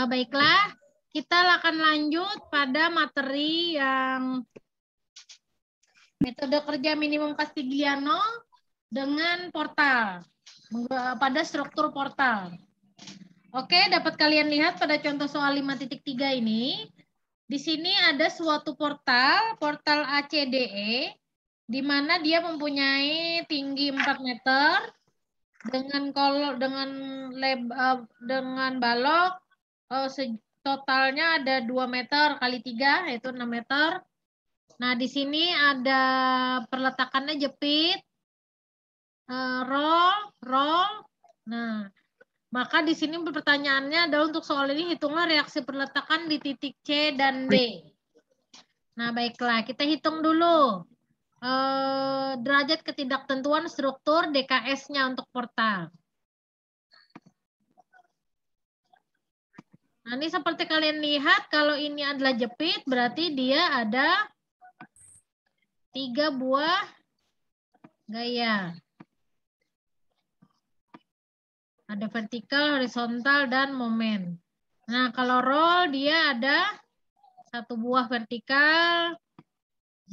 Baiklah, kita akan lanjut pada materi yang metode kerja minimum Castigliano dengan portal, pada struktur portal. Oke, dapat kalian lihat pada contoh soal 5.3 ini, di sini ada suatu portal ACDE, di mana dia mempunyai tinggi 4 meter, dengan balok totalnya ada 2 meter kali 3, yaitu 6 meter. Nah, di sini ada perletakannya jepit, roll. Nah, maka di sini pertanyaannya adalah untuk soal ini hitunglah reaksi perletakan di titik C dan D. Nah, baiklah, kita hitung dulu derajat ketidaktentuan struktur DKS-nya untuk portal. Nah, ini seperti kalian lihat, kalau ini adalah jepit, berarti dia ada 3 buah gaya. Ada vertikal, horizontal, dan momen. Nah, kalau roll dia ada 1 buah vertikal.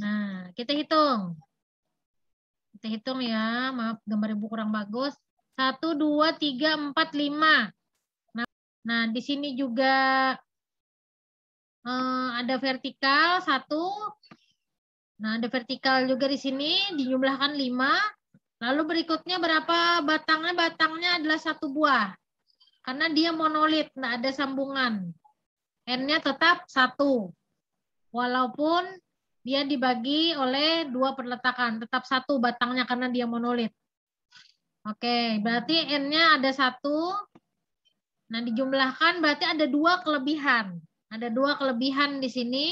Nah, kita hitung. Kita hitung ya, maaf gambar ibu kurang bagus. 1, 2, 3, 4, 5. Nah, di sini juga ada vertikal 1. Nah, ada vertikal juga di sini, dijumlahkan 5. Lalu berikutnya berapa batangnya? Batangnya adalah 1 buah. Karena dia monolit, nggak ada sambungan. N-nya tetap 1. Walaupun dia dibagi oleh 2 perletakan. Tetap 1 batangnya karena dia monolit. Oke, berarti N-nya ada 1. Nah, dijumlahkan berarti ada 2 kelebihan. Ada 2 kelebihan di sini.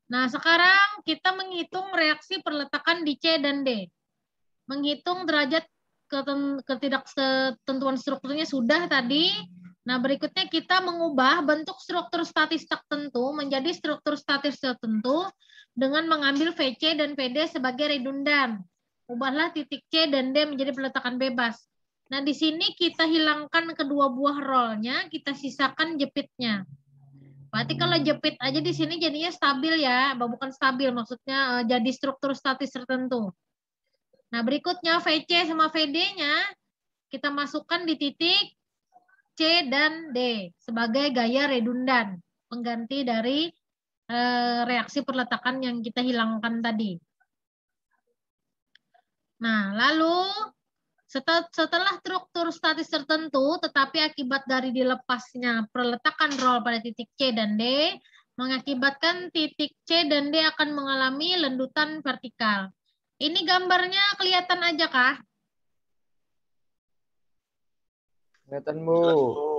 Nah, sekarang kita menghitung reaksi perletakan di C dan D. Menghitung derajat ketidaktentuan strukturnya sudah tadi. Nah, berikutnya kita mengubah bentuk struktur statis tertentu menjadi struktur statis tertentu dengan mengambil VC dan PD sebagai redundan. Ubahlah titik C dan D menjadi peletakan bebas. Nah, di sini kita hilangkan kedua buah rollnya, kita sisakan jepitnya. Berarti kalau jepit aja di sini jadinya stabil ya, bukan stabil, maksudnya jadi struktur statis tertentu. Nah, berikutnya VC sama VD-nya kita masukkan di titik C dan D sebagai gaya redundan, pengganti dari reaksi perletakan yang kita hilangkan tadi. Nah, lalu setelah struktur statis tertentu, tetapi akibat dari dilepasnya perletakan roll pada titik C dan D, mengakibatkan titik C dan D akan mengalami lendutan vertikal. Ini gambarnya kelihatan aja kah? Kelihatan, Bu.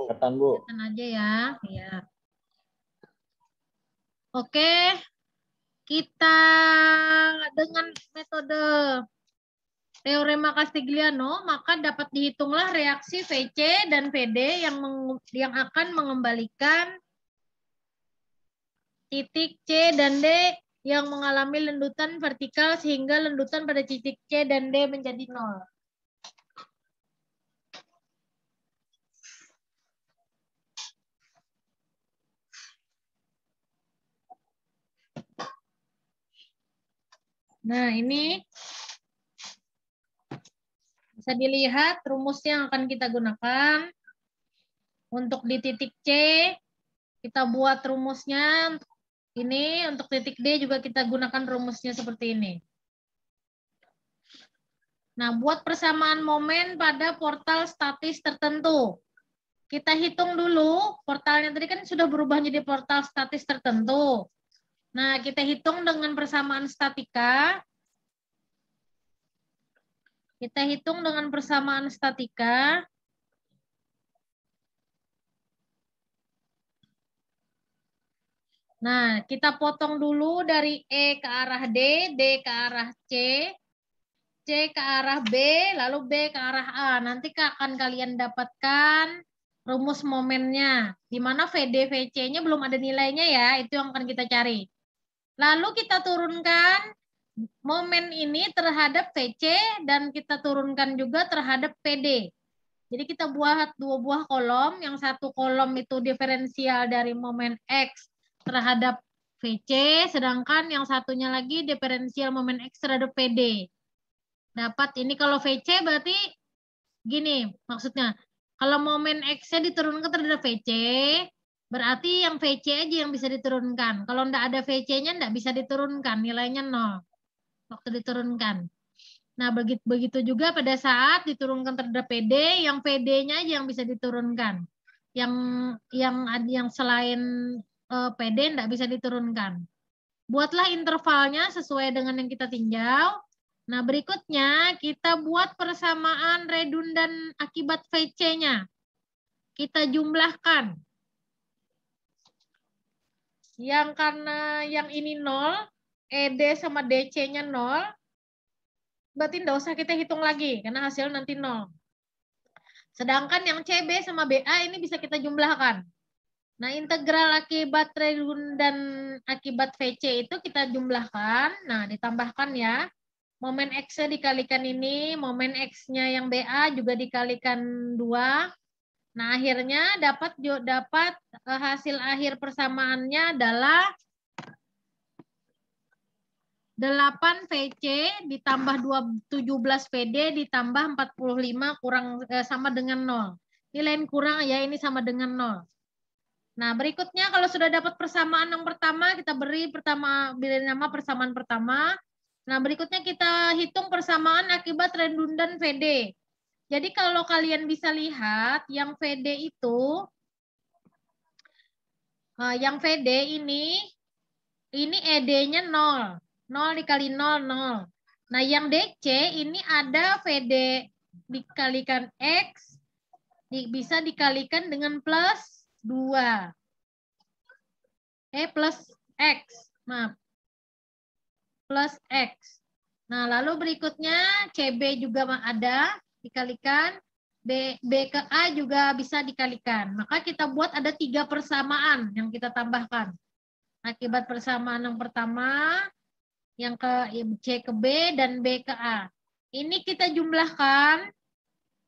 Kelihatan, Bu. Kelihatan aja ya. Ya. Oke. Kita dengan metode teorema Castigliano, maka dapat dihitunglah reaksi VC dan VD yang akan mengembalikan titik C dan D yang mengalami lendutan vertikal sehingga lendutan pada titik C dan D menjadi 0. Nah, ini bisa dilihat rumus yang akan kita gunakan. Untuk di titik C, kita buat rumusnya ini. Untuk titik D juga kita gunakan rumusnya seperti ini. Nah, buat persamaan momen pada portal statis tertentu. Kita hitung dulu, portalnya tadi kan sudah berubah menjadi portal statis tertentu. Nah, kita hitung dengan persamaan statika. Kita hitung dengan persamaan statika. Nah, kita potong dulu dari E ke arah D, D ke arah C, C ke arah B, lalu B ke arah A. Nanti akan kalian dapatkan rumus momennya. Di mana VD, VC-nya belum ada nilainya ya, itu yang akan kita cari. Lalu kita turunkan momen ini terhadap VC dan kita turunkan juga terhadap PD. Jadi kita buat dua buah kolom, yang satu kolom itu diferensial dari momen X terhadap VC, sedangkan yang satunya lagi diferensial momen X terhadap PD. Dapat ini kalau VC berarti gini maksudnya, kalau momen X-nya diturunkan terhadap VC, berarti yang VC aja yang bisa diturunkan. Kalau enggak ada VC-nya enggak bisa diturunkan, nilainya 0 waktu diturunkan. Nah, begitu juga pada saat diturunkan terhadap PD, yang PD-nya aja yang bisa diturunkan. Yang selain PD enggak bisa diturunkan. Buatlah intervalnya sesuai dengan yang kita tinjau. Nah, berikutnya kita buat persamaan redundan akibat VC-nya. Kita jumlahkan. Yang karena yang ini 0, ED sama DC-nya 0, berarti enggak usah kita hitung lagi, karena hasil nanti 0. Sedangkan yang CB sama BA ini bisa kita jumlahkan. Nah, integral akibat redundan akibat VC itu kita jumlahkan. Nah, ditambahkan ya. Momen X-nya dikalikan ini, momen X-nya yang BA juga dikalikan 2. Nah, akhirnya dapat hasil akhir persamaannya adalah 8 VC ditambah 17 PD ditambah 45 kurang sama dengan 0. Ini lain kurang ya, ini sama dengan 0. Nah, berikutnya kalau sudah dapat persamaan yang pertama, kita beri nama persamaan pertama. Nah, berikutnya kita hitung persamaan akibat redundan VD. Jadi kalau kalian bisa lihat, yang VD itu, yang VD ini ED-nya 0. 0 dikali 0, 0. Nah, yang DC ini ada VD dikalikan X, bisa dikalikan dengan plus 2. Plus X, maaf. Plus X. Nah, lalu berikutnya CB juga ada dikalikan, B ke A juga bisa dikalikan. Maka kita buat ada 3 persamaan yang kita tambahkan. Akibat persamaan yang pertama, yang ke C ke B, dan B ke A. Ini kita jumlahkan,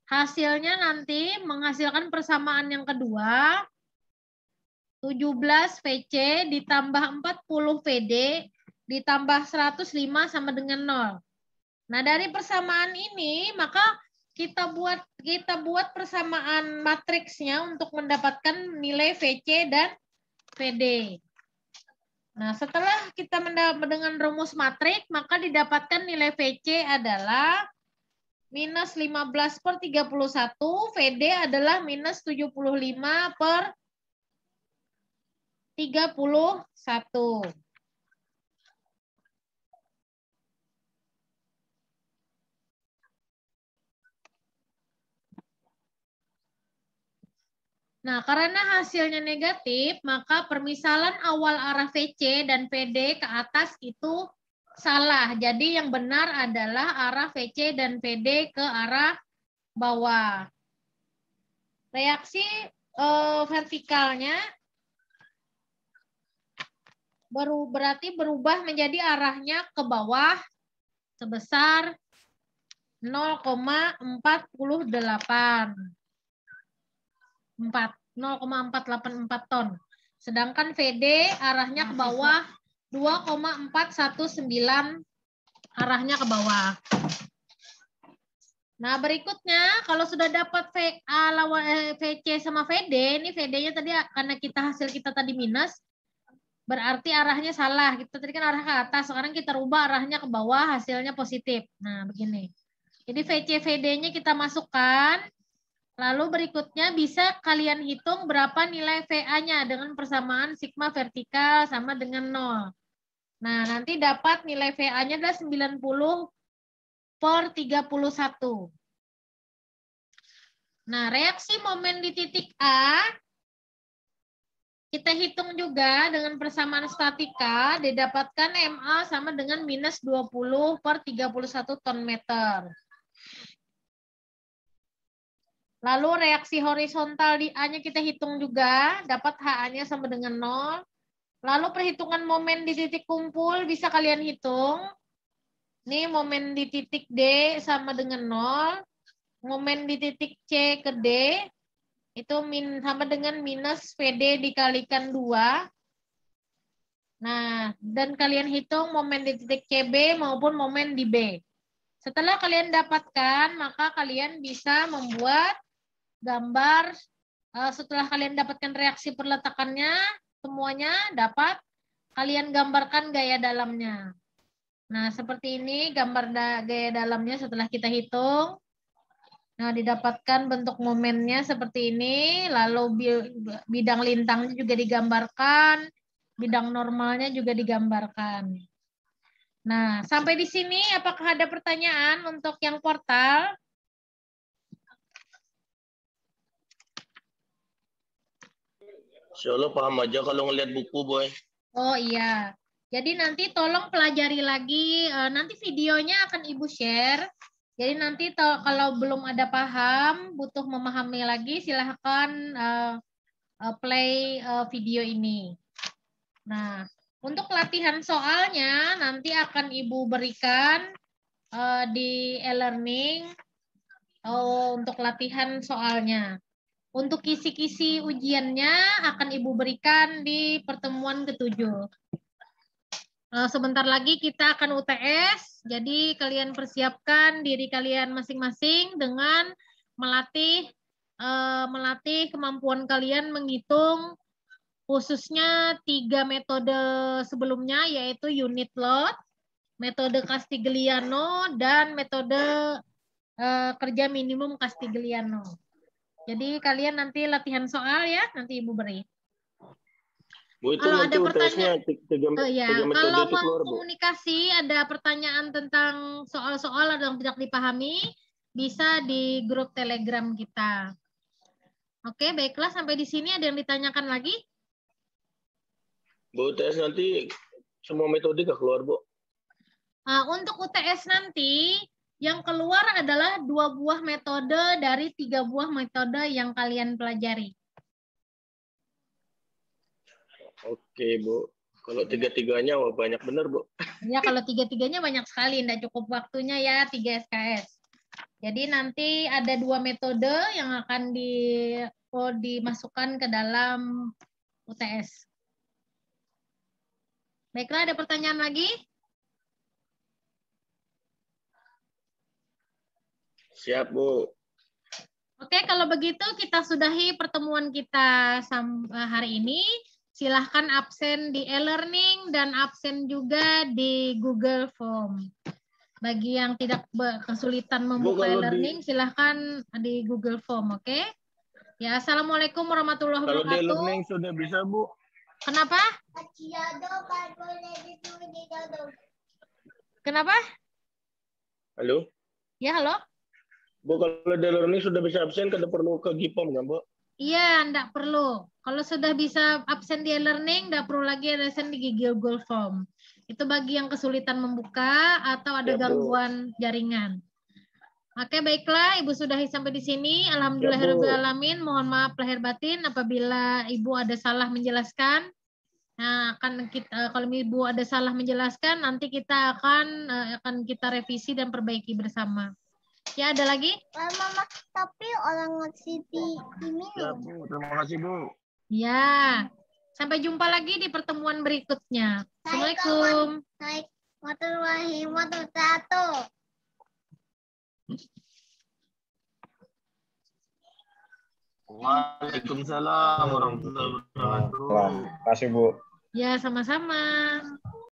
hasilnya nanti menghasilkan persamaan yang kedua, 17 VC ditambah 40 VD ditambah 105 sama dengan 0. Nah, dari persamaan ini, maka kita buat persamaan matriksnya untuk mendapatkan nilai VC dan VD. Nah, setelah kita dengan rumus matrik, maka didapatkan nilai VC adalah minus 15/31, VD adalah minus 75/31. Nah, karena hasilnya negatif, maka permisalan awal arah VC dan PD ke atas itu salah. Jadi yang benar adalah arah VC dan PD ke arah bawah. Reaksi vertikalnya berarti berubah menjadi arahnya ke bawah sebesar 0,484 ton. Sedangkan VD arahnya ke bawah 2,419 arahnya ke bawah. Nah, berikutnya kalau sudah dapat VC sama VD, ini VD-nya tadi karena hasil kita tadi minus, berarti arahnya salah. Kita tadi kan arah ke atas, sekarang kita rubah arahnya ke bawah, hasilnya positif. Nah, begini. Jadi VC VD-nya kita masukkan. Lalu berikutnya bisa kalian hitung berapa nilai VA-nya dengan persamaan sigma vertikal sama dengan 0. Nah, nanti dapat nilai VA-nya adalah 90/31. Nah, reaksi momen di titik A, kita hitung juga dengan persamaan statika, didapatkan MA sama dengan minus 20/31 ton meter. Lalu reaksi horizontal di A-nya kita hitung juga, dapat HA-nya sama dengan 0. Lalu perhitungan momen di titik kumpul bisa kalian hitung. Ini momen di titik D sama dengan 0. Momen di titik C ke D itu sama dengan minus PD dikalikan 2. Nah, dan kalian hitung momen di titik CB maupun momen di B. Setelah kalian dapatkan, maka kalian bisa membuat gambar. Setelah kalian dapatkan reaksi perletakannya, semuanya dapat, kalian gambarkan gaya dalamnya. Nah, seperti ini gambar gaya dalamnya setelah kita hitung. Nah, didapatkan bentuk momennya seperti ini, lalu bidang lintangnya juga digambarkan, bidang normalnya juga digambarkan. Nah, sampai di sini apakah ada pertanyaan untuk yang portal? Insya Allah paham aja kalau ngeliat buku, Boy. Oh iya. Jadi nanti tolong pelajari lagi, nanti videonya akan Ibu share. Jadi nanti kalau belum ada paham, butuh memahami lagi, silahkan play video ini. Nah, untuk latihan soalnya nanti akan Ibu berikan di e-learning untuk latihan soalnya. Untuk kisi-kisi ujiannya akan Ibu berikan di pertemuan ke-7. Sebentar lagi kita akan UTS, jadi kalian persiapkan diri kalian masing-masing dengan melatih kemampuan kalian menghitung khususnya 3 metode sebelumnya, yaitu unit load, metode Castigliano, dan metode kerja minimum Castigliano. Jadi kalian nanti latihan soal ya, nanti Ibu beri. Bu, itu Kalau nanti ada UTS-nya tiga metode kalau itu mau keluar, Bu. komunikasi, ada pertanyaan tentang soal-soal yang tidak dipahami, bisa di grup Telegram kita. Oke, baiklah, sampai di sini ada yang ditanyakan lagi? Bu, UTS nanti semua metode nggak keluar, Bu? Untuk UTS nanti, yang keluar adalah 2 buah metode dari 3 buah metode yang kalian pelajari. Oke, Bu. Kalau tiga-tiganya, wah banyak bener, Bu. Ya, kalau 3-3-nya banyak sekali, tidak cukup waktunya ya 3 SKS. Jadi nanti ada 2 metode yang akan dimasukkan ke dalam UTS. Baiklah, ada pertanyaan lagi? Siap, Bu. Oke, kalau begitu kita sudahi pertemuan kita hari ini. Silahkan absen di e-learning dan absen juga di Google Form. Bagi yang tidak kesulitan membuka e-learning, silahkan di Google Form, oke? Ya, Assalamualaikum warahmatullahi wabarakatuh. Kalau di e-learning sudah bisa, Bu. Kenapa? Kenapa? Halo? Ya, halo? Bu, kalau di e-learning sudah bisa absen, kada perlu ke GIPOM, nggak, Bu? Iya, enggak perlu. Kalau sudah bisa absen di e-learning, enggak perlu lagi absen di Google Form. Itu bagi yang kesulitan membuka atau ada gangguan jaringan. Oke, baiklah. Ibu sudahi sampai di sini. Alhamdulillahirrahmanirrahim. Mohon maaf lahir batin apabila Ibu ada salah menjelaskan. Nah, kalau Ibu ada salah menjelaskan, nanti kita akan kita revisi dan perbaiki bersama. Ya, ada lagi? Mama, tapi orang ngasih di email. Ya, Bu. Terima kasih, Bu. Ya. Sampai jumpa lagi di pertemuan berikutnya. Assalamualaikum. Warahmatullahi wabarakatuh. Waalaikumsalam warahmatullahi wabarakatuh. Terima kasih, Bu. Ya, sama-sama.